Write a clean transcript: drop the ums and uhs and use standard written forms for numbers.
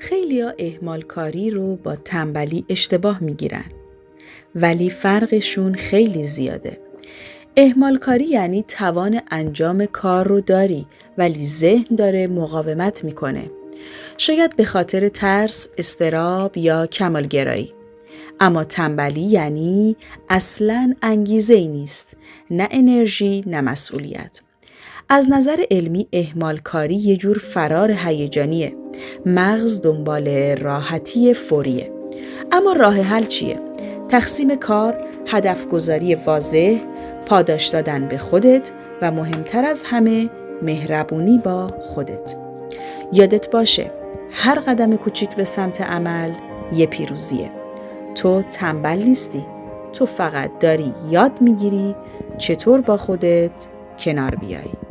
خیلیا اهمال کاری رو با تنبلی اشتباه میگیرن. ولی فرقشون خیلی زیاده. اهمال کاری یعنی توان انجام کار رو داری ولی ذهن داره مقاومت میکنه. شاید به خاطر ترس، اضطراب یا کمالگرایی. اما تنبلی یعنی اصلاً انگیزه‌ای نیست، نه انرژی نه مسئولیت. از نظر علمی اهمال کاری یه جور فرار هیجانیه. مغز دنبال راحتی فوریه. اما راه حل چیه؟ تقسیم کار، هدف گذاری واضح، پاداش دادن به خودت و مهمتر از همه مهربونی با خودت. یادت باشه هر قدم کوچیک به سمت عمل یه پیروزیه. تو تنبل نیستی، تو فقط داری یاد میگیری چطور با خودت کنار بیایی.